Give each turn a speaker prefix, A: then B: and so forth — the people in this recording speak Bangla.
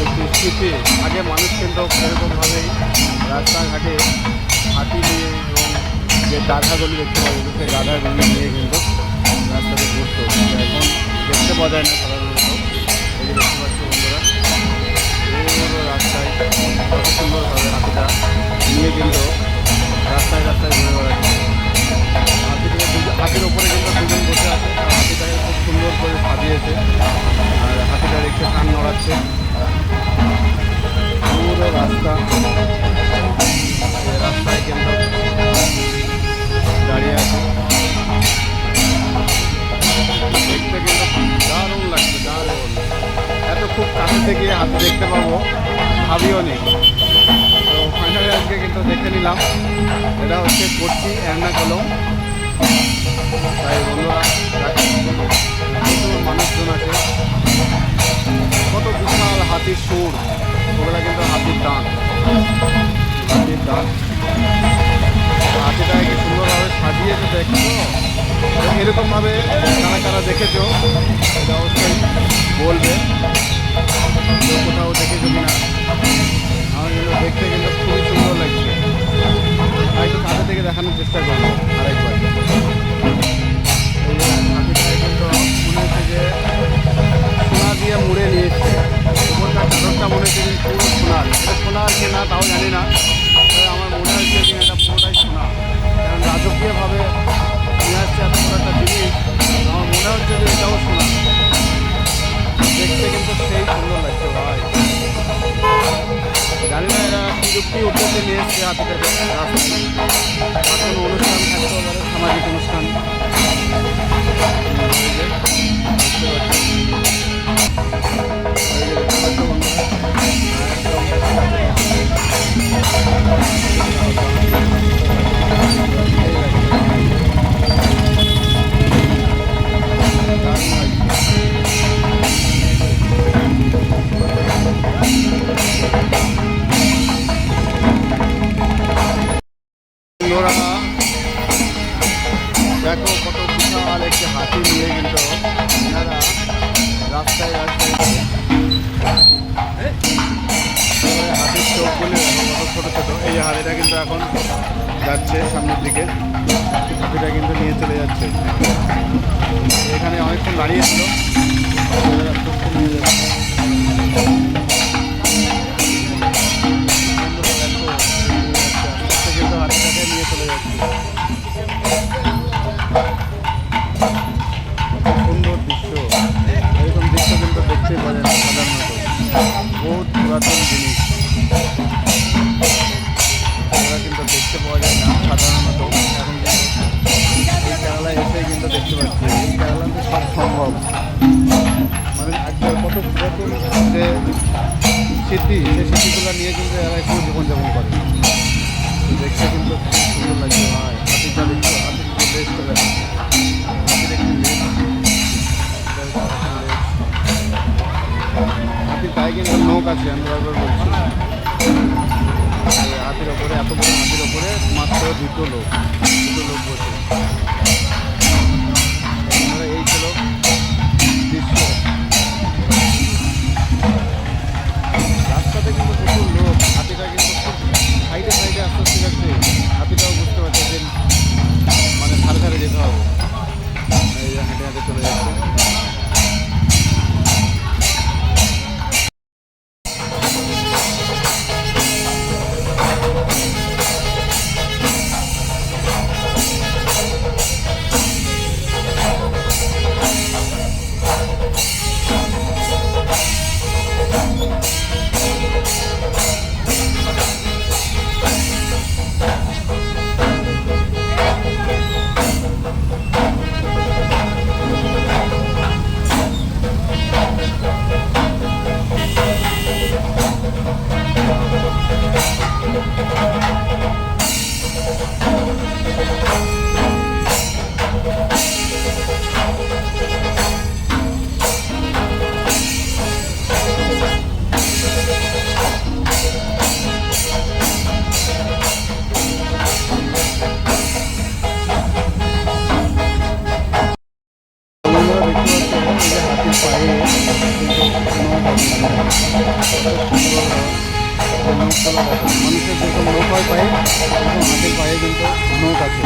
A: একটি স্মৃতি। আগে মানুষ কিন্তু সেরকমভাবেই রাস্তাঘাটে হাতি নিয়ে এবং যে গাধাগুলি দেখতে পাওয়া যেত সেই গাধাগুলি নিয়ে কিন্তু রাস্তাতে ঘুরতো। এখন দেখতে পাওয়া যায় না সাধারণত। এই যে দেখতে পাচ্ছ বন্ধুরা, পুরো রাস্তায় কত সুন্দরভাবে হাতিটা নিয়ে কিন্তু রাস্তায় রাস্তায় ঘুরে বেড়াচ্ছে। হাতির ওপরে কিন্তু দুজন বসে আছে, আর হাতিটাকে খুব সুন্দর করে সাজিয়েছে। আর হাতিটা দেখতে কান নড়াচ্ছে। পুরো রাস্তায় কিন্তু দাঁড়িয়ে আছে। দেখতে কিন্তু দারুণ লাগছে, দারুণ। এত খুব কাছে থেকে হাতি দেখতে পাবো ভাবিও নেই। তো ফাইনালি আজকে কিন্তু দেখে নিলাম। এটা হচ্ছে কোচি এর্নাকুলাম। তাই বন্ধুরা প্রচুর মানুষজন আছে। কত বিশাল হাতির সুর, ওগুলা কিন্তু হাতির দাঁত। হাতিটাকে সুন্দরভাবে সাজিয়েছে দেখছো। এরকমভাবে কারা কারা দেখেছো এটা অবশ্যই বলবে, কোথাও দেখেছো কিনা। আমার কিন্তু দেখতে কিন্তু খুবই সুন্দর লাগছে। তাই তো কাছে থেকে দেখানোর চেষ্টা করবো আরেকবার। হাতিটাকে কিন্তু মনে হচ্ছে যে সোনা দিয়ে মুড়ে নিয়েছে। উপরকার চাদরটা মনে হচ্ছে পুরো সোনার। এটা সোনার কি না তাও জানি না, তবে আমার মনে হচ্ছে যে এটা পুরোটাই সোনা। কারণ রাজকীয়ভাবে নিয়ে আসছে এত বড় একটা জিনিস, আমার মনে হচ্ছে যে এটাও সোনা। দেখতে কিন্তু সেই সুন্দর লাগছে ভাই। জানি না এরা কি যুক্তি উদ্দেশ্যে নিয়ে এসছে হাতিটাকে রাস্তায়। আর কোনো অনুষ্ঠান থাকতে পারে, সামাজিক অনুষ্ঠান। দেখো কত বিশাল একটি হাতি নিয়ে কিন্তু এনারা রাস্তায় রাস্তায় হাতির চোখগুলি কত ছোটো ছোটো। এই হাতিটা কিন্তু এখন যাচ্ছে সামনের দিকে, হাতিটা কিন্তু নিয়ে চলে যাচ্ছে। এখানে অনেকক্ষণ দাঁড়িয়েছিল, নিয়ে যাচ্ছে। কিন্তু হাতিটাকে নিয়ে চলে যাচ্ছে। সুন্দর দৃশ্য, এরকম দৃশ্য কিন্তু দেখতে পাওয়া যায় না সাধারণত। বহুত পুরাতন জিনিস, এরা কিন্তু দেখতে পাওয়া যায় না সাধারণত। এখন কিন্তু এই কেরালায় এসে কিন্তু দেখতে পাচ্ছি। এই কেরালাতে সব সম্ভব। মানে একবার কত পুরাতন যে স্মৃতি, সেই স্মৃতিগুলো নিয়ে কিন্তু এরা একটু জীবনযাপন করে। দেখতে কিন্তু খুব সুন্দর লাগছে ভাই। হাতিটা দেখছো, হাতির লেজ চলে হাতির গায়ে কিন্তু নখ আছে। আমি বারবার বলছি, হাতির ওপরে, এত বড় হাতির ওপরে মাত্র দুটো লোক বসে। এই ছিল দৃশ্য। রাস্তাতে কিন্তু প্রচুর লোক। হাতিটা কিন্তু খুব সাইডে সাইডে আস্তে আস্তে যাচ্ছে। হাতিটাও বুঝতে পারছে যে মানে ধারে ধারে যেতে হবে। এই যে হেঁটে হেঁটে চলে যাচ্ছে। পায়ে কিন্তু নৌকগুলো দেখেন, মানুষের যেরকম নৌক হয় পায়ে, এরকম হাতের পায়ে কিন্তু নৌক আছে।